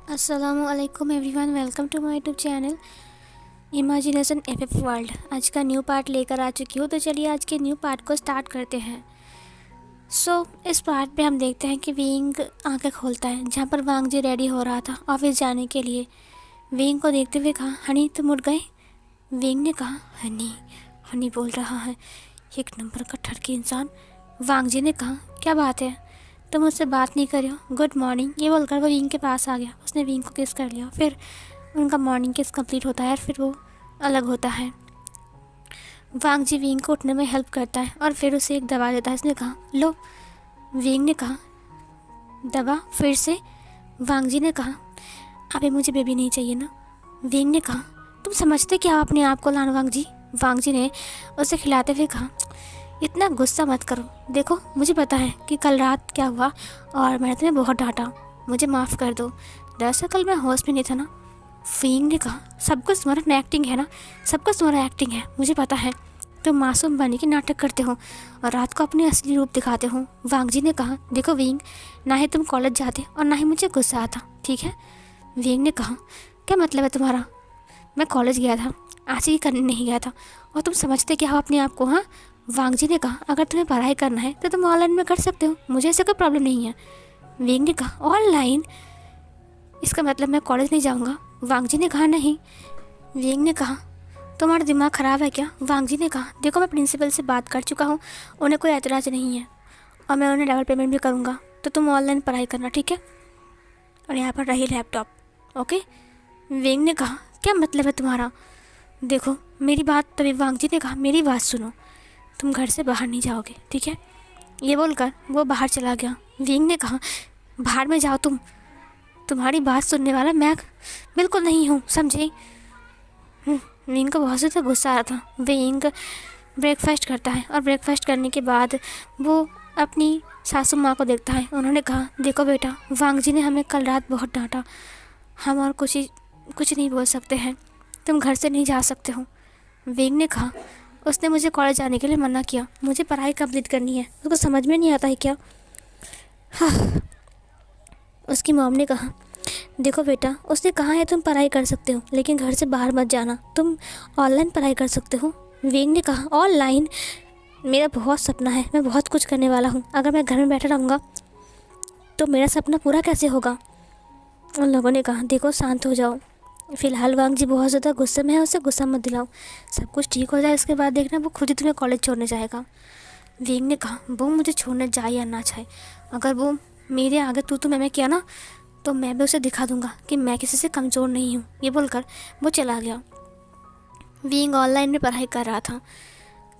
अस्सलामुअलैकुम everyone, welcome to my YouTube channel imagination FF world. आज का न्यू पार्ट लेकर आ चुकी हूँ, तो चलिए आज के न्यू पार्ट को स्टार्ट करते हैं। इस पार्ट पे हम देखते हैं कि विंग आंखें खोलता है जहाँ पर वांग जी रेडी हो रहा था ऑफिस जाने के लिए। विंग को देखते हुए कहा, हनी तुम उठ गए? विंग ने कहा, हनी हनी बोल रहा है, एक नंबर का ठरकी इंसान। वांग जी ने कहा, क्या बात है, तुम मुझसे बात नहीं कर रहे हो? गुड मॉर्निंग, ये बोलकर वो विंग के पास आ गया। उसने विंग को किस कर लिया। फिर उनका मॉर्निंग किस कंप्लीट होता है और फिर वो अलग होता है। वांग जी विंग को उठने में हेल्प करता है और फिर उसे एक दवा देता है। उसने कहा, लो। विंग ने कहा, दवा फिर से? वांग जी ने कहा, अभी मुझे बेबी नहीं चाहिए ना। विंग ने कहा, तुम समझते क्या हो अपने आप को वांग जी? वांग जी ने उसे खिलाते हुए कहा, इतना गुस्सा मत करो, देखो मुझे पता है कि कल रात क्या हुआ और मैंने तुम्हें बहुत डांटा, मुझे माफ़ कर दो। दरअसल कल मैं होश में नहीं था ना। विंग ने कहा, सब कुछ तुम्हारा एक्टिंग है ना, सब कुछ तुम्हारा एक्टिंग है, मुझे पता है। तुम मासूम बने के नाटक करते हो और रात को अपने असली रूप दिखाते हो। वांग जी ने कहा, देखो विंग, ना ही तुम कॉलेज जाते और ना ही मुझे गुस्सा आता, ठीक है? विंग ने कहा, क्या मतलब है तुम्हारा? मैं कॉलेज गया था, ऐसे ही करने नहीं गया था, और तुम समझते क्या हो अपने आप को? हाँ। वांग जी ने कहा, अगर तुम्हें पढ़ाई करना है तो तुम ऑनलाइन में कर सकते हो, मुझे ऐसे कोई प्रॉब्लम नहीं है। विंग ने कहा, ऑनलाइन? इसका मतलब मैं कॉलेज नहीं जाऊँगा? वांग जी ने कहा, नहीं। विंग ने कहा, तुम्हारा दिमाग ख़राब है क्या? वांग जी ने कहा, देखो मैं प्रिंसिपल से बात कर चुका हूँ, उन्हें कोई एतराज़ नहीं है और मैं उन्हें डबल पेमेंट भी करूँगा, तो तुम ऑनलाइन पढ़ाई करना, ठीक है? और यहाँ पर रही लैपटॉप, ओके? विंग ने कहा, क्या मतलब है तुम्हारा? देखो मेरी बात, तभी वांग जी ने कहा, मेरी बात सुनो, तुम घर से बाहर नहीं जाओगे, ठीक है? ये बोलकर वो बाहर चला गया। विंग ने कहा, बाहर में जाओ तुम, तुम्हारी बात सुनने वाला मैं बिल्कुल नहीं हूँ, समझे? विंग को बहुत ज़्यादा गुस्सा आ रहा था। विंग ब्रेकफास्ट करता है और ब्रेकफास्ट करने के बाद वो अपनी सासू माँ को देखता है। उन्होंने कहा, देखो बेटा, वांग जी ने हमें कल रात बहुत डांटा, हम और कुछ नहीं बोल सकते हैं, तुम घर से नहीं जा सकते हो। विंग ने कहा, उसने मुझे कॉलेज जाने के लिए मना किया, मुझे पढ़ाई कंप्लीट करनी है, उसको समझ में नहीं आता है क्या? हाँ। उसकी मॉम ने कहा, देखो बेटा, उसने कहा है तुम पढ़ाई कर सकते हो लेकिन घर से बाहर मत जाना, तुम ऑनलाइन पढ़ाई कर सकते हो। विंग ने कहा, ऑनलाइन? मेरा बहुत सपना है, मैं बहुत कुछ करने वाला हूँ, अगर मैं घर में बैठा रहूँगा तो मेरा सपना पूरा कैसे होगा? उन लोगों ने कहा, देखो शांत हो जाओ, फ़िलहाल वांग जी बहुत ज़्यादा गुस्से में है, उसे गुस्सा मत दिलाओ, सब कुछ ठीक हो जाए उसके बाद देखना वो खुद ही तुम्हें कॉलेज छोड़ने जाएगा। विंग ने कहा, वो मुझे छोड़ने जाए या ना चाहे, अगर वो मेरे आगे तू मैं किया ना, तो मैं भी उसे दिखा दूंगा कि मैं किसी से कमज़ोर नहीं हूँ। ये बोलकर वो चला गया। विंग ऑनलाइन में पढ़ाई कर रहा था,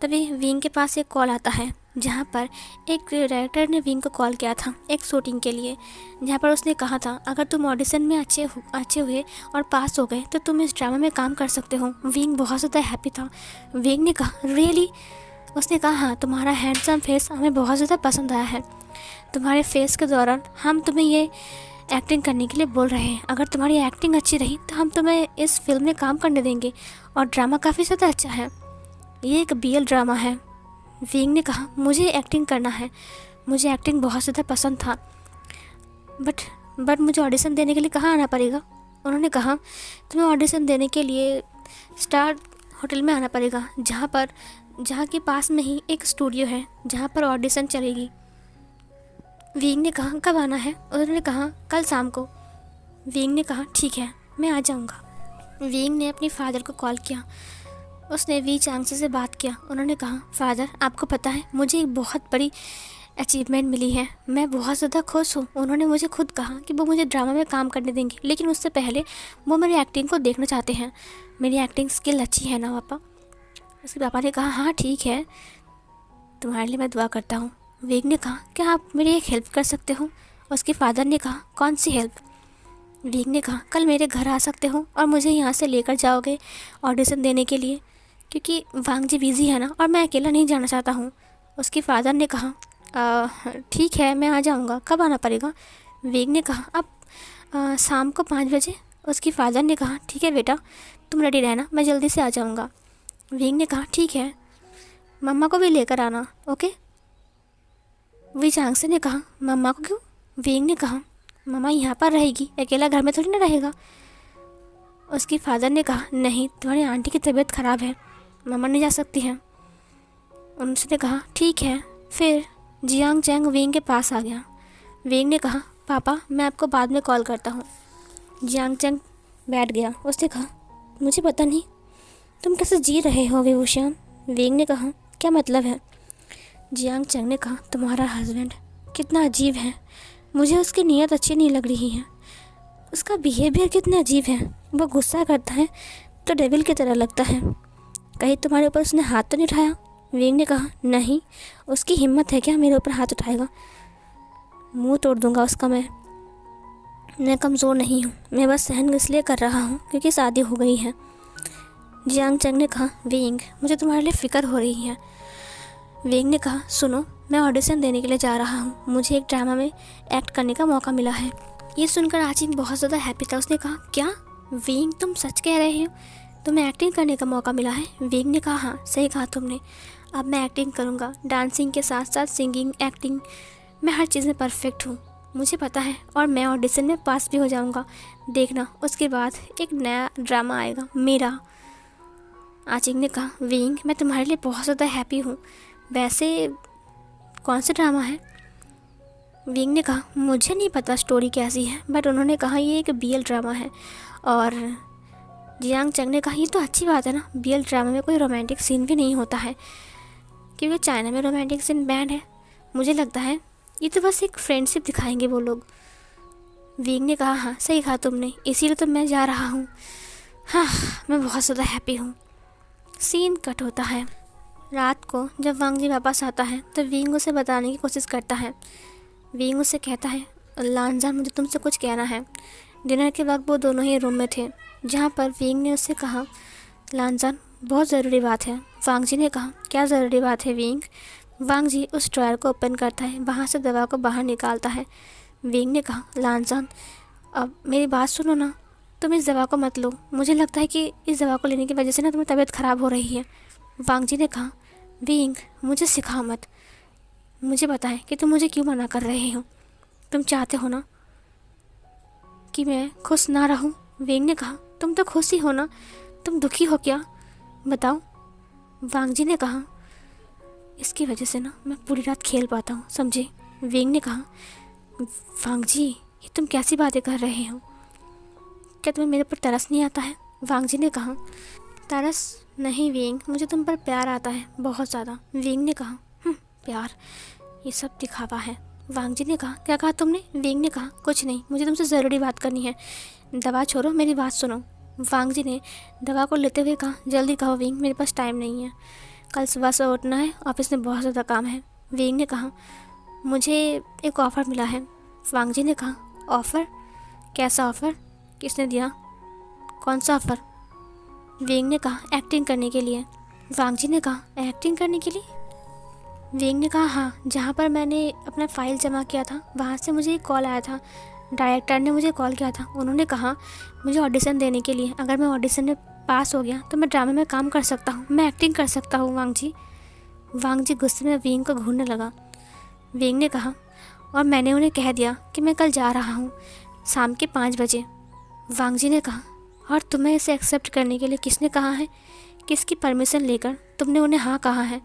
तभी विंग के पास एक कॉल आता है जहाँ पर एक डायरेक्टर ने विंग को कॉल किया था एक शूटिंग के लिए, जहाँ पर उसने कहा था, अगर तुम ऑडिशन में अच्छे हुए और पास हो गए तो तुम इस ड्रामा में काम कर सकते हो। विंग बहुत ज़्यादा हैप्पी था। विंग ने कहा, रियली? उसने कहा, हाँ, तुम्हारा हैंडसम फेस हमें बहुत ज़्यादा पसंद आया है, तुम्हारे फेस के दौरान हम तुम्हें ये एक्टिंग करने के लिए बोल रहे हैं, अगर तुम्हारी एक्टिंग अच्छी रही तो हम तुम्हें इस फिल्म में काम करने देंगे, और ड्रामा काफ़ी ज़्यादा अच्छा है, ये एक BL ड्रामा है। विंग ने कहा, मुझे एक्टिंग करना है, मुझे एक्टिंग बहुत ज़्यादा पसंद था, बट मुझे ऑडिशन देने के लिए कहाँ आना पड़ेगा? उन्होंने कहा, तुम्हें ऑडिशन देने के लिए स्टार होटल में आना पड़ेगा, जहाँ के पास में ही एक स्टूडियो है जहाँ पर ऑडिशन चलेगी। विंग ने कहा, कब आना है? उन्होंने कहा, कल शाम को। विंग ने कहा, ठीक है, मैं आ जाऊँगा। विंग ने अपने फादर को कॉल किया, उसने वी चांगसे से बात किया। उन्होंने कहा, फादर, आपको पता है मुझे एक बहुत बड़ी अचीवमेंट मिली है, मैं बहुत ज़्यादा खुश हूँ। उन्होंने मुझे खुद कहा कि वो मुझे ड्रामा में काम करने देंगे, लेकिन उससे पहले वो मेरी एक्टिंग को देखना चाहते हैं। मेरी एक्टिंग स्किल अच्छी है ना पापा? उसके पापा ने कहा, हाँ ठीक है, तुम्हारे लिए मैं दुआ करता हूँ। विंग ने कहा, क्या आप मेरी एक हेल्प कर सकते हो? उसके फादर ने कहा, कौन सी हेल्प? विंग ने कहा, कल मेरे घर आ सकते हो और मुझे यहाँ से लेकर जाओगे ऑडिशन देने के लिए, क्योंकि वांग जी बिज़ी है ना और मैं अकेला नहीं जाना चाहता हूँ। उसके फादर ने कहा, ठीक है, मैं आ जाऊँगा, कब आना पड़ेगा? विंग ने कहा, अब शाम को 5 बजे। उसके फादर ने कहा, ठीक है बेटा, तुम रेडी रहना, मैं जल्दी से आ जाऊँगा। विंग ने कहा, ठीक है, मम्मा को भी लेकर आना, ओके? वी चांगसे ने कहा, मम्मा को क्यों? विंग ने कहा, मामा यहाँ पर रहेगी, अकेला घर में थोड़ी ना रहेगा। उसके फादर ने कहा नहीं, तुम्हारी आंटी की तबीयत ख़राब है, मामा नहीं जा सकती हैं। उनसे कहा ठीक है। फिर जियांग चैंग विंग के पास आ गया। विंग ने कहा पापा मैं आपको बाद में कॉल करता हूँ। जियांग चैंग बैठ गया। उसने कहा मुझे पता नहीं तुम कैसे जी रहे हो विभूषण। विंग ने कहा क्या मतलब है। जियांग चैंग ने कहा तुम्हारा हस्बैंड कितना अजीब है, मुझे उसकी नीयत अच्छी नहीं लग रही है। उसका बिहेवियर कितना अजीब है, वो गुस्सा करता है तो डेविल की तरह लगता है। कहीं तुम्हारे ऊपर उसने हाथ तो नहीं उठाया। विंग ने कहा नहीं, उसकी हिम्मत है क्या मेरे ऊपर हाथ उठाएगा, मुंह तोड़ दूंगा उसका। मैं कमज़ोर नहीं हूँ, मैं बस सहन इसलिए कर रहा हूँ क्योंकि शादी हो गई है। जियांग चैंग ने कहा विंग मुझे तुम्हारे लिए फ़िक्र हो रही है। विंग ने कहा सुनो, मैं ऑडिशन देने के लिए जा रहा हूँ, मुझे एक ड्रामा में एक्ट करने का मौका मिला है। ये सुनकर आचिंग बहुत ज़्यादा हैप्पी था। उसने कहा क्या विंग तुम सच कह रहे हो, तुम्हें एक्टिंग करने का मौका मिला है। विंग ने कहा हाँ सही कहा तुमने, अब मैं एक्टिंग करूँगा, डांसिंग के साथ साथ सिंगिंग, एक्टिंग, मैं हर चीज़ में परफेक्ट हूँ, मुझे पता है, और मैं ऑडिशन में पास भी हो जाऊँगा। देखना उसके बाद एक नया ड्रामा आएगा मेरा। आचिंग ने कहा विंग मैं तुम्हारे लिए बहुत ज़्यादा हैप्पी हूँ, वैसे कौन सा ड्रामा है। विंग ने कहा मुझे नहीं पता स्टोरी कैसी है, बट उन्होंने कहा ये एक बीएल ड्रामा है। और जियांग चैंग ने कहा ये तो अच्छी बात है ना, बीएल ड्रामा में कोई रोमांटिक सीन भी नहीं होता है, क्योंकि चाइना में रोमांटिक सीन बैन है। मुझे लगता है ये तो बस एक फ्रेंडशिप दिखाएंगे वो लोग। विंग ने कहा हाँ सही कहा तुमने, इसीलिए तो मैं जा रहा हूँ। हाँ मैं बहुत ज़्यादा हैप्पी हूँ। सीन कट होता है। रात को जब वांग जी वापस आता है तो विंग उसे बताने की कोशिश करता है। विंग उसे कहता है लानजान मुझे तुमसे कुछ कहना है। डिनर के वक्त वो दोनों ही रूम में थे, जहाँ पर विंग ने उससे कहा लानजान बहुत ज़रूरी बात है। वांग जी ने कहा क्या ज़रूरी बात है विंग। वांग जी उस ड्रॉयर को ओपन करता है, वहाँ से दवा को बाहर निकालता है। विंग ने कहा लानजान अब मेरी बात सुनो ना, तुम इस दवा को मत लो, मुझे लगता है कि इस दवा को लेने की वजह से ना तुम्हें तबीयत ख़राब हो रही है। वांग जी ने कहा विंग मुझे सिखाओ मत, मुझे बताएं कि तुम मुझे क्यों मना कर रहे हो, तुम चाहते हो ना कि मैं खुश ना रहूं। विंग ने कहा तुम तो खुश ही हो ना, तुम दुखी हो क्या, बताओ। वांग जी ने कहा इसकी वजह से ना मैं पूरी रात खेल पाता हूँ, समझे। विंग ने कहा वांग जी ये तुम कैसी बातें कर रहे हो, क्या तुम्हें मेरे पर तरस नहीं आता है। वांग जी ने कहा तरस नहीं विंग, मुझे तुम पर प्यार आता है बहुत ज़्यादा। विंग ने कहा प्यार, ये सब दिखावा है। वांग जी ने कहा क्या कहा तुमने। विंग ने कहा कुछ नहीं, मुझे तुमसे ज़रूरी बात करनी है, दवा छोड़ो मेरी बात सुनो। वांग जी ने दवा को लेते हुए कहा जल्दी कहो विंग, मेरे पास टाइम नहीं है, कल सुबह से उठना है, ऑफिस में बहुत ज़्यादा काम है। विंग ने कहा मुझे एक ऑफ़र मिला है। वांग जी ने कहा ऑफ़र, कैसा ऑफ़र, किसने दिया, कौन सा ऑफ़र। विंग ने कहा एक्टिंग करने के लिए। वांग जी ने कहा एक्टिंग करने के लिए। विंग ने कहा हाँ, जहाँ पर मैंने अपना फ़ाइल जमा किया था वहाँ से मुझे एक कॉल आया था, डायरेक्टर ने मुझे कॉल किया था, उन्होंने कहा मुझे ऑडिशन देने के लिए, अगर मैं ऑडिशन में पास हो गया तो मैं ड्रामे में काम कर सकता हूँ, मैं एक्टिंग कर सकता हूँ वांग जी। वांग जी गुस्से में विंग को घूरने लगा। विंग ने कहा और मैंने उन्हें कह दिया कि मैं कल जा रहा हूँ शाम के 5 बजे। वांग जी ने कहा और तुम्हें इसे एक्सेप्ट करने के लिए किसने कहा है, किसकी परमिशन लेकर तुमने उन्हें हाँ कहा है।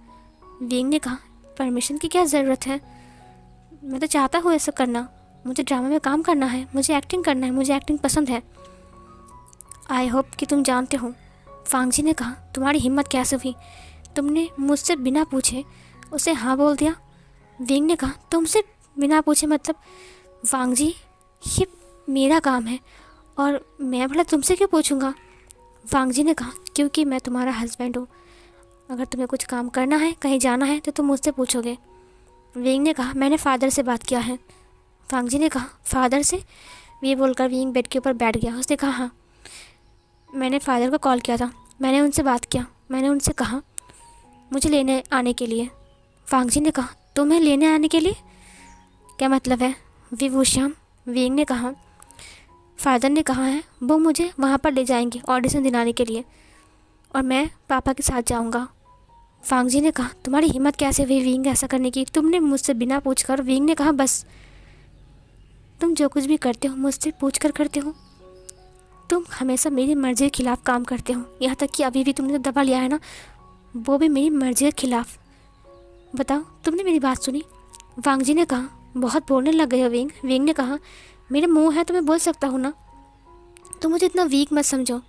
विंग ने कहा परमिशन की क्या ज़रूरत है, मैं तो चाहता हूँ ऐसा करना, मुझे ड्रामा में काम करना है, मुझे एक्टिंग करना है, मुझे एक्टिंग पसंद है। आई होप कि तुम जानते हो। वांग जी ने कहा तुम्हारी हिम्मत कैसे हुई, तुमने मुझसे बिना पूछे उसे हाँ बोल दिया। विंग ने कहा तुमसे बिना पूछे मतलब। वांग जी ये मेरा काम है और मैं भला तुमसे क्यों पूछूंगा। वांग जी ने कहा क्योंकि मैं तुम्हारा हस्बैंड हूँ, अगर तुम्हें कुछ काम करना है, कहीं जाना है तो तुम मुझसे पूछोगे। विंग ने कहा मैंने फ़ादर से बात किया है। वांग जी ने कहा फ़ादर से, ये बोलकर विंग बेड के ऊपर बैठ गया। उसने कहा हाँ, मैंने फ़ादर को कॉल किया था, मैंने उनसे बात किया, मैंने उनसे कहा मुझे लेने आने के लिए। वांग जी ने कहा तुम्हें लेने आने के लिए, क्या मतलब है विभूषण। विंग ने कहा फ़ादर ने कहा है वो मुझे वहाँ पर ले जाएंगे ऑडिशन दिलाने के लिए और मैं पापा के साथ जाऊँगा। वांग जी ने कहा तुम्हारी हिम्मत कैसे हुई विंग ऐसा करने की, तुमने मुझसे बिना पूछकर। विंग ने कहा बस तुम जो कुछ भी करते हो मुझसे पूछ कर करते हो। तुम हमेशा मेरी मर्ज़ी के खिलाफ़ काम करते हो, यहाँ तक कि अभी भी तुमने जो दवा लिया है ना, वो भी मेरी मर्ज़ी के खिलाफ़। बताओ, तुमने मेरी बात सुनी? वांग जी ने कहा। बहुत बोलने लग गए हो विंग। विंग ने कहा, मेरे मुंह है तो मैं बोल सकता हूँ ना। तुम मुझे इतना वीक मत समझो,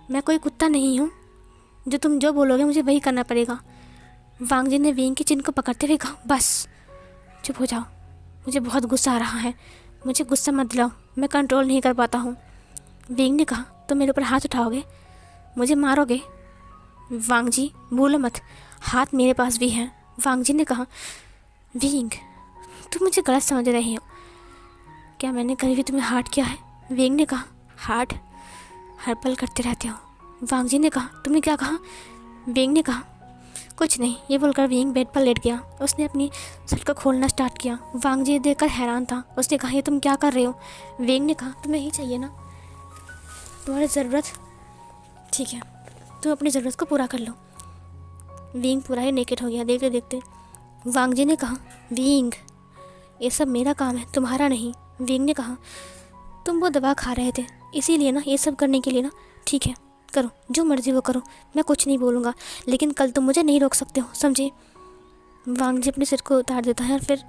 मैं कोई कुत्ता नहीं हूँ जो तुम जो बोलोगे मुझे वही करना पड़ेगा। वांग जी ने विंग की चिन को पकड़ते हुए कहा, बस चुप हो जाओ, मुझे बहुत गुस्सा आ रहा है, मुझे गुस्सा मत दिलाओ, मैं कंट्रोल नहीं कर पाता हूँ। विंग ने कहा, तुम मेरे ऊपर हाथ उठाओगे, मुझे मारोगे? वांग जी भूलो मत, हाथ मेरे पास भी है। वांग जी ने कहा, विंग तुम मुझे गलत समझ रहे हो, क्या मैंने कभी भी तुम्हें हार्ट किया है? विंग ने कहा, हार्ट हर पल करते रहते हो। वांग जी ने कहा, तुमने क्या कहा? विंग ने कहा, कुछ नहीं। ये बोलकर विंग बेड पर लेट गया। उसने अपनी शर्ट को खोलना स्टार्ट किया। वांग जी देखकर हैरान था। उसने कहा, ये तुम क्या कर रहे हो? विंग ने कहा, तुम्हें ही चाहिए ना, तुम्हारी ज़रूरत, ठीक है तुम अपनी ज़रूरत को पूरा कर लो। विंग पूरा ही नेकेड हो गया देखते देखते। वांग जी ने कहा, विंग ये सब मेरा काम है, तुम्हारा नहीं। विंग ने कहा, तुम वो दवा खा रहे थे इसीलिए ना, ये सब करने के लिए ना, ठीक है करो जो मर्ज़ी वो करो, मैं कुछ नहीं बोलूँगा, लेकिन कल तुम मुझे नहीं रोक सकते हो, समझे? वांग जी अपने सिर को उतार देता है और फिर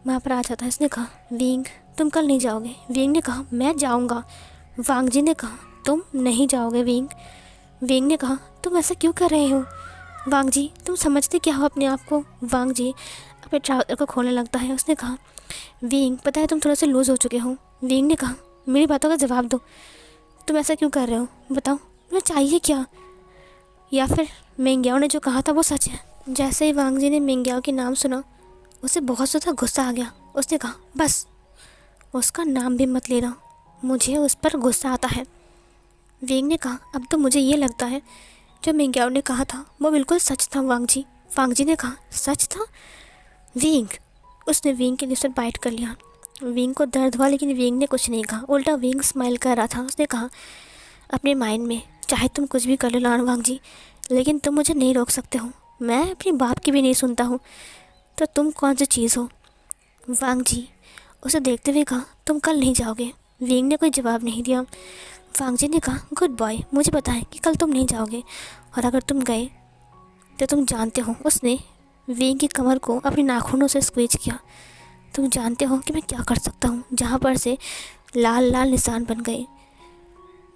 वहाँ पर आ जाता है। इसने कहा, विंग तुम कल नहीं जाओगे? विंग ने कहा, मैं जाऊँगा। वांग जी ने कहा, तुम नहीं जाओगे विंग? विंग ने कहा, तुम ऐसा क्यों कर रहे हो? वांग जी तुम समझते क्या हो अपने आप को? वांग जी अपने ट्राउज़र को खोलने लगता है। उसने कहा, विंग पता है तुम थोड़े से लूज़ हो चुके हो। विंग ने कहा, मेरी बातों का जवाब दो, तुम ऐसा क्यों कर रहे हो? बताओ तुम्हें चाहिए क्या, या फिर मेंग्याओ ने जो कहा था वो सच है? जैसे ही वांग जी ने मेंग्याओ के नाम सुना, उसे बहुत ज़्यादा गुस्सा आ गया। उसने कहा, बस उसका नाम भी मत लेना, मुझे उस पर गुस्सा आता है। विंग ने कहा, अब तो मुझे ये लगता है जो मेंग्याओ ने कहा था वो बिल्कुल सच था वांग जी। वांग जी ने कहा, सच था? विंग उसने विंग के लिप्स पर बाइट कर लिया। विंग को दर्द हुआ लेकिन विंग ने कुछ नहीं कहा, उल्टा विंग स्माइल कर रहा था। उसने कहा अपने माइंड में, चाहे तुम कुछ भी कर लो वांग जी, लेकिन तुम मुझे नहीं रोक सकते हो, मैं अपनी बाप की भी नहीं सुनता हूँ, तो तुम कौन सी चीज़ हो? वांग जी उसे देखते हुए कहा, तुम कल नहीं जाओगे? विंग ने कोई जवाब नहीं दिया। वांग जी ने कहा, गुड बॉय, मुझे पता है कि कल तुम नहीं जाओगे, और अगर तुम गए तो तुम जानते हो। उसने विंग की कमर को अपनी नाखूनों से स्क्वीज किया। तुम जानते हो कि मैं क्या कर सकता हूँ? जहाँ पर से लाल लाल निशान बन गए।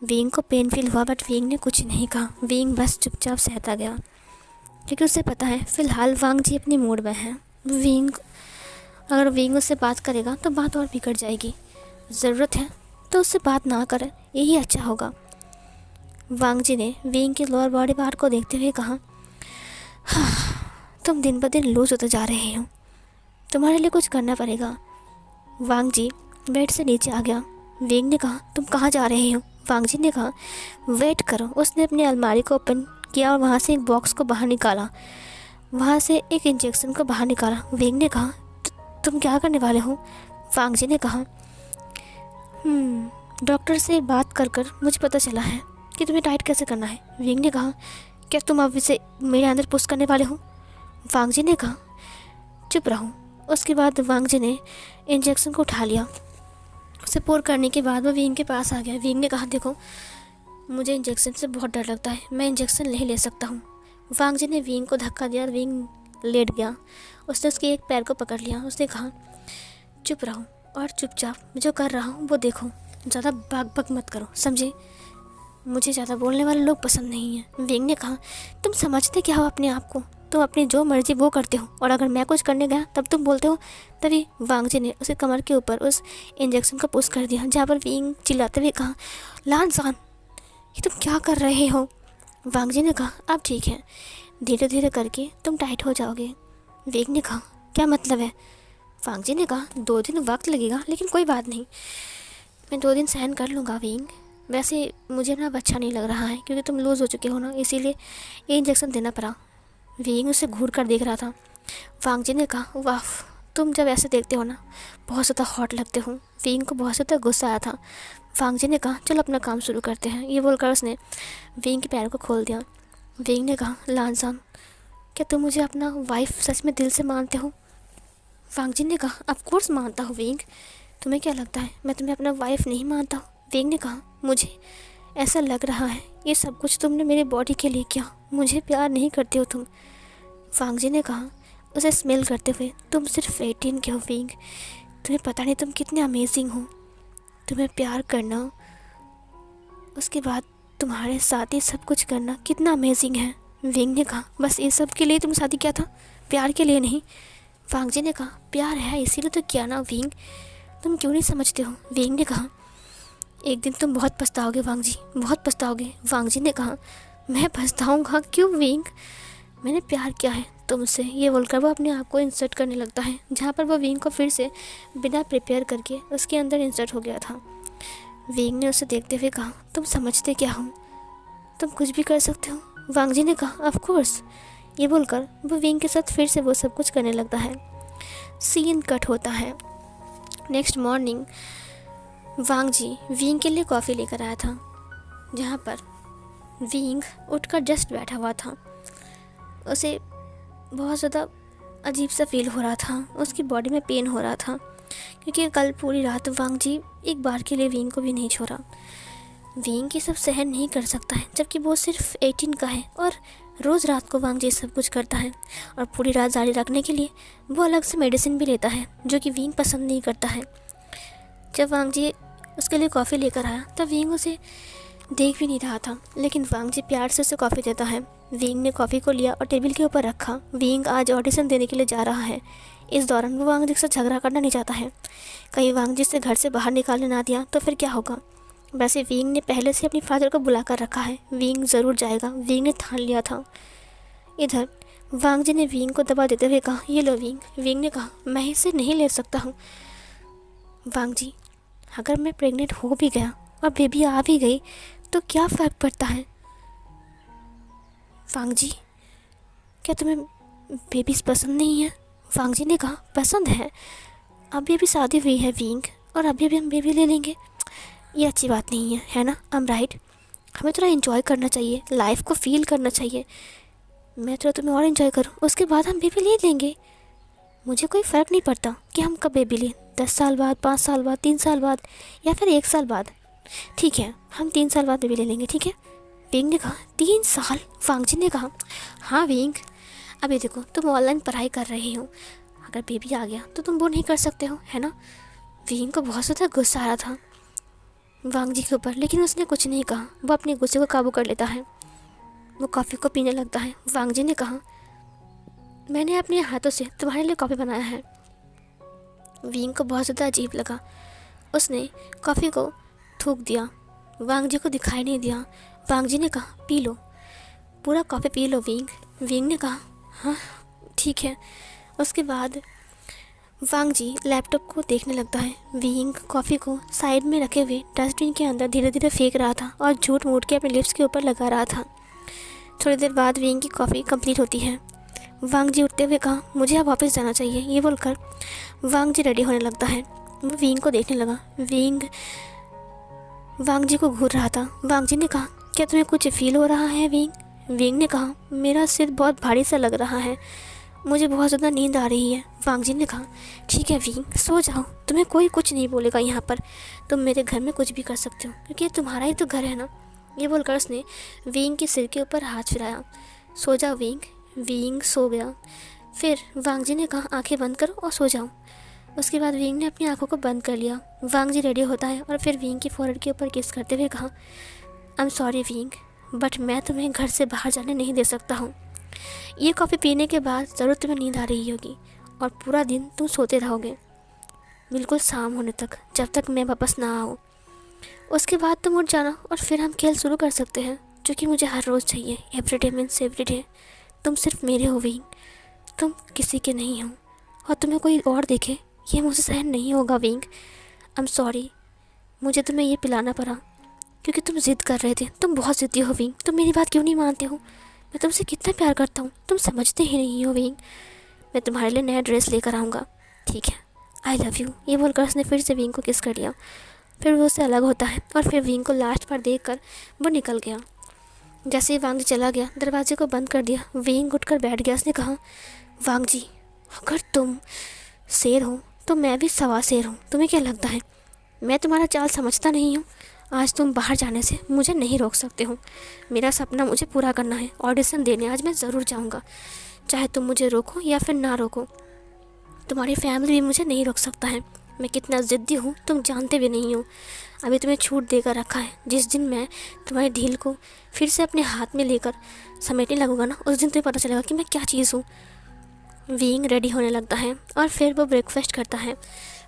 विंग को पेन फील हुआ बट विंग ने कुछ नहीं कहा। विंग बस चुपचाप सहता गया, क्योंकि उसे पता है फ़िलहाल वांग जी अपने मूड में है। अगर विंग उससे बात करेगा तो बात और बिगड़ जाएगी, ज़रूरत है तो उससे बात ना करे, यही अच्छा होगा। वांग जी ने विंग के लोअर बॉडी पार्ट को देखते हुए कहा, हाँ, तुम दिन ब दिन लूज होते जा रहे हो, तुम्हारे लिए कुछ करना पड़ेगा। वांग जी बेड से नीचे आ गया। विंग ने कहा, तुम कहाँ जा रहे हो? वांग जी ने कहा, वेट करो। उसने अपनी अलमारी को ओपन किया और वहाँ से एक बॉक्स को बाहर निकाला, वहाँ से एक इंजेक्शन को बाहर निकाला। विंग ने कहा, तुम क्या करने वाले हो? वांग जी ने कहा, डॉक्टर से बात कर कर मुझे पता चला है कि तुम्हें डाइट कैसे करना है। विंग ने कहा, क्या तुम अब इसे मेरे अंदर पुश करने वाले हो? वांग जी ने कहा, चुप रहो। उसके बाद वांग जी ने इंजेक्शन को उठा लिया। उसे पोर करने के बाद वो विंग के पास आ गया। विंग ने कहा, देखो मुझे इंजेक्शन से बहुत डर लगता है, मैं इंजेक्शन नहीं ले सकता हूँ। वांग जी ने विंग को धक्का दिया और विंग लेट गया। उसने उसके एक पैर को पकड़ लिया। उसने कहा, चुप रहो और चुपचाप जो कर रहा हूँ वो देखो, ज़्यादा भाग भग मत करो, समझे? मुझे ज़्यादा बोलने वाले लोग पसंद नहीं हैं। विंग ने कहा, तुम समझते क्या हो अपने आप को? तुम अपनी जो मर्जी वो करते हो, और अगर मैं कुछ करने गया तब तुम बोलते हो। तभी वांग जी ने उसके कमर के ऊपर उस इंजेक्शन को पुश कर दिया, जहाँ पर विंग चिल्लाते हुए कहा, लान सान ये तुम क्या कर रहे हो? वांग जी ने कहा, अब ठीक है, धीरे धीरे करके तुम टाइट हो जाओगे। विंग ने कहा, क्या मतलब है? वांग जी ने कहा, 2 दिन वक्त लगेगा, लेकिन कोई बात नहीं, मैं 2 दिन सहन कर लूँगा विंग। वैसे मुझे ना अब अच्छा नहीं लग रहा है, क्योंकि तुम लूज़ हो चुके हो ना, इसीलिए ये इंजेक्शन देना पड़ा। विंग उसे घूर कर देख रहा था। वांग जी ने कहा, वाह, तुम जब ऐसे देखते हो ना बहुत ज़्यादा हॉट लगते हो। विंग को बहुत ज़्यादा गुस्सा आया था। वांग जी ने कहा, चलो अपना काम शुरू करते हैं। ये बोलकर उसने विंग के पैर को खोल दिया। विंग ने कहा, लानसान, क्या तुम मुझे अपना वाइफ सच में दिल से मानते हो? वांग जी ने कहा, ऑफ कोर्स मानता हूँ विंग, तुम्हें क्या लगता है मैं तुम्हें अपना वाइफ नहीं मानता हूँ? विंग ने कहा, मुझे ऐसा लग रहा है ये सब कुछ तुमने मेरी बॉडी के लिए किया, मुझे प्यार नहीं करते हो तुम। वांग जी ने कहा उसे स्मेल करते हुए, तुम सिर्फ 18 के हो विंग, तुम्हें पता नहीं तुम कितने अमेजिंग हो। तुम्हें प्यार करना, उसके बाद तुम्हारे साथ ही सब कुछ करना कितना अमेजिंग है। विंग ने कहा, बस ये सब के लिए तुम शादी किया था, प्यार के लिए नहीं। वांग जी ने कहा, प्यार है इसीलिए तो किया ना विंग, तुम क्यों नहीं समझते हो। विंग ने कहा, एक दिन तुम बहुत पछताओगे वांग जी, बहुत पछताओगे। वांग जी ने कहा, मैं पछताऊँगा क्यों विंग, मैंने प्यार किया है तुमसे। ये बोलकर वो अपने आप को इंसर्ट करने लगता है, जहाँ पर वो विंग को फिर से बिना प्रिपेयर करके उसके अंदर इंसर्ट हो गया था। विंग ने उसे देखते हुए कहा, तुम समझते क्या हो, तुम कुछ भी कर सकते हो। वांग जी ने कहा, ऑफ कोर्स। ये बोलकर वो विंग के साथ फिर से वो सब कुछ करने लगता है। सीन कट होता है। नेक्स्ट मॉर्निंग वांग जी विंग के लिए कॉफ़ी लेकर आया था, जहाँ पर विंग उठकर जस्ट बैठा हुआ था। उसे बहुत ज़्यादा अजीब सा फील हो रहा था, उसकी बॉडी में पेन हो रहा था, क्योंकि कल पूरी रात वांग जी एक बार के लिए विंग को भी नहीं छोड़ा। विंग ये सब सहन नहीं कर सकता है, जबकि वो सिर्फ 18 का है और रोज़ रात को वांग जी सब कुछ करता है। और पूरी रात जारी रखने के लिए वो अलग से मेडिसिन भी लेता है, जो कि विंग पसंद नहीं करता है। जब वांग जी उसके लिए कॉफ़ी लेकर आया तब विंग उसे देख भी नहीं रहा था, लेकिन वांग जी प्यार से उसे कॉफ़ी देता है। विंग ने कॉफ़ी को लिया और टेबल के ऊपर रखा। विंग आज ऑडिशन देने के लिए जा रहा है। इस दौरान वो वांग जी से झगड़ा करना नहीं चाहता है, कहीं वांग जी से घर से बाहर निकालने ना दिया तो फिर क्या होगा। वैसे विंग ने पहले से अपनी फादर को बुला कर रखा है, विंग ज़रूर जाएगा, विंग ने ठान लिया था। इधर वांग जी ने विंग को दबा देते हुए कहा, ये लो विंग। विंग ने कहा, मैं इसे नहीं ले सकता हूँ। वांग जी, अगर मैं प्रेग्नेंट हो भी गया और बेबी आ भी गई तो क्या फ़र्क पड़ता है। वांग जी, क्या तुम्हें बेबीज़ पसंद नहीं है। वांग जी ने कहा, पसंद है, अभी अभी शादी हुई है विंग, और अभी अभी हम बेबी ले लेंगे, ये अच्छी बात नहीं है ना। आई एम राइट, हमें थोड़ा एंजॉय करना चाहिए, लाइफ को फील करना चाहिए। मैं थोड़ा तुम्हें और एंजॉय करूँ, उसके बाद हम बेबी ले लेंगे। मुझे कोई फ़र्क नहीं पड़ता कि हम कब बेबी लें, 10 साल बाद, 5 साल बाद, 3 साल बाद, या फिर 1 साल बाद। ठीक है, हम 3 साल बाद बेबी ले लेंगे, ठीक है। विंग ने कहा, 3 साल। वांग जी ने कहा, हाँ विंग, अभी देखो तुम ऑनलाइन पढ़ाई कर रही हो, अगर बेबी आ गया तो तुम वो नहीं कर सकते हो, है ना। विंग को बहुत ज़्यादा गुस्सा आ रहा था वांग जी के ऊपर, लेकिन उसने कुछ नहीं कहा। वो अपने गुस्से को काबू कर लेता है, वो कॉफ़ी को पीने लगता है। वांग जी ने कहा, मैंने अपने हाथों से तुम्हारे लिए कॉफ़ी बनाया है। विंग को बहुत ज़्यादा अजीब लगा, उसने कॉफ़ी को थूक दिया, वांग जी को दिखाई नहीं दिया। वांग जी ने कहा, पी लो, पूरा coffee P low wing. Wing ने कहा, हाँ ठीक है। उसके बाद वांग जी लैपटॉप को देखने लगता है। विंग कॉफ़ी को साइड में रखे हुए डस्टबिन के अंदर धीरे धीरे फेंक रहा था और झूठ मूठ के अपने लिप्स के ऊपर लगा रहा था। थोड़ी देर बाद विंग की कॉफ़ी कंप्लीट होती है। वांग जी उठते हुए कहा, मुझे अब वापस जाना चाहिए। ये बोलकर वांग जी रेडी होने लगता है। वो विंग को देखने लगा। विंग वांग जी को घूर रहा था। वांग जी ने कहा, क्या तुम्हें कुछ फील हो रहा है विंग। विंग ने कहा, मेरा सिर बहुत भारी सा लग रहा है, मुझे बहुत ज़्यादा नींद आ रही है। वांग जी ने कहा, ठीक है विंग, सो जाओ, तुम्हें कोई कुछ नहीं बोलेगा यहाँ पर, तुम मेरे घर में कुछ भी कर सकते हो, क्योंकि ये तुम्हारा ही तो घर है ना। ये बोलकर उसने विंग के सिर के ऊपर हाथ फिराया। सो जाओ विंग। विंग सो गया। फिर वांग जी ने कहा, आंखें बंद करो और सो जाओ। उसके बाद विंग ने अपनी आंखों को बंद कर लिया। वांग जी रेडी होता है और फिर विंग की फोrehead के ऊपर किस करते हुए कहा, I am sorry wing, but मैं तुम्हें घर से बाहर जाने नहीं दे सकता हूँ। ये कॉफ़ी पीने के बाद ज़रूर तुम्हें नींद आ रही होगी और पूरा दिन तुम सोते रहोगे, बिल्कुल शाम होने तक, जब तक मैं वापस ना आऊँ। उसके बाद तुम उठ जाना और फिर हम खेल शुरू कर सकते हैं, जो कि मुझे हर रोज़ चाहिए। Everyday means everyday. तुम सिर्फ मेरे हो विंग, तुम किसी के नहीं हो, और तुम्हें कोई और देखे ये मुझे सहन नहीं होगा विंग। आई एम सॉरी, मुझे तुम्हें ये पिलाना पड़ा क्योंकि तुम ज़िद कर रहे थे। तुम बहुत ज़िद्दी हो विंग, तुम मेरी बात क्यों नहीं मानते हो। मैं तुमसे कितना प्यार करता हूँ, तुम समझते ही नहीं हो विंग। मैं तुम्हारे लिए नया ड्रेस लेकर आऊँगा, ठीक है। I love you. ये बोलकर उसने फिर से विंग को किस कर लिया। फिर वो उससे अलग होता है और फिर विंग को लास्ट बार देख कर वो निकल गया। जैसे ही वांग जी चला गया, दरवाजे को बंद कर दिया। विंग उठकर बैठ गया। उसने कहा, वांग जी, अगर तुम शेर हो तो मैं भी सवा शेर हूँ। तुम्हें क्या लगता है मैं तुम्हारा चाल समझता नहीं हूँ? आज तुम बाहर जाने से मुझे नहीं रोक सकते हो। मेरा सपना मुझे पूरा करना है। ऑडिशन देने आज मैं ज़रूर जाऊँगा, चाहे तुम मुझे रोको या फिर ना रोको। तुम्हारी फैमिली भी मुझे नहीं रोक सकता है। मैं कितना ज़िद्दी हूँ तुम जानते भी नहीं हो। अभी तुम्हें छूट देकर रखा है। जिस दिन मैं तुम्हारी ढील को फिर से अपने हाथ में लेकर समेटने लगूंगा ना, उस दिन तुम्हें पता चलेगा कि मैं क्या चीज़ हूँ। विंग रेडी होने लगता है और फिर वो ब्रेकफास्ट करता है।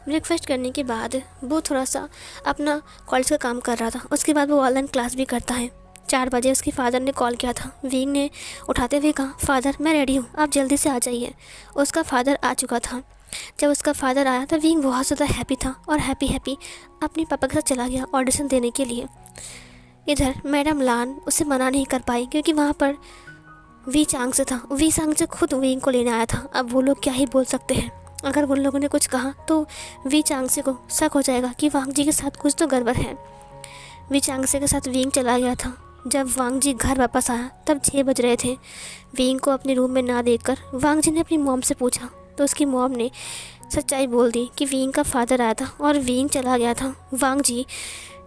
ब्रेकफास्ट करने के बाद वो थोड़ा सा अपना कॉलेज का काम कर रहा था। उसके बाद वो ऑनलाइन क्लास भी करता है। 4 बजे उसके फादर ने कॉल किया था। विंग ने उठाते हुए कहा, फादर मैं रेडी हूँ, आप जल्दी से आ जाइए। उसका फादर आ चुका था। जब उसका फादर आया तो विंग बहुत ज़्यादा हैप्पी था और हैप्पी अपने पापा के साथ चला गया ऑडिशन देने के लिए। इधर मैडम लान उसे मना नहीं कर पाई क्योंकि वहाँ पर वी चांग से था। वी चांग से खुद विंग को लेने आया था। अब वो लोग क्या ही बोल सकते हैं। अगर उन लोगों ने कुछ कहा तो वी चांगसे को शक हो जाएगा कि वांग जी के साथ कुछ तो गड़बड़ है। वी चांगसे के साथ विंग चला गया था। जब वांग जी घर वापस आया तब 6 बज रहे थे। विंग को अपने रूम में ना देखकर वांग जी ने अपनी मॉम से पूछा तो उसकी मॉम ने सच्चाई बोल दी कि विंग का फादर आया था और विंग चला गया था। वांग जी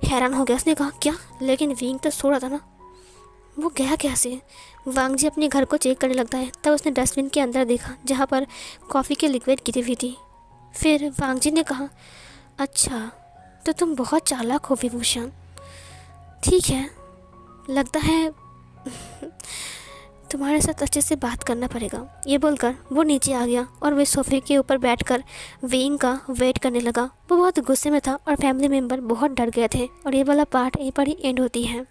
हैरान हो गया। उसने कहा क्या, लेकिन विंग तो सो रहा था ना, वो गया कैसे? वांग जी अपने घर को चेक करने लगता है। तब उसने डस्टबिन के अंदर देखा जहाँ पर कॉफ़ी की लिक्विड गिरी हुई थी। फिर वांग जी ने कहा, अच्छा तो तुम बहुत चालाक हो विभूषण। ठीक है, लगता है तुम्हारे साथ अच्छे से बात करना पड़ेगा। ये बोलकर वो नीचे आ गया और वे सोफे के ऊपर बैठकर विंग का वेट करने लगा। वो बहुत गुस्से में था और फैमिली मेम्बर बहुत डर गए थे। और ये वाला पार्ट यहीं पर ही एंड होती है।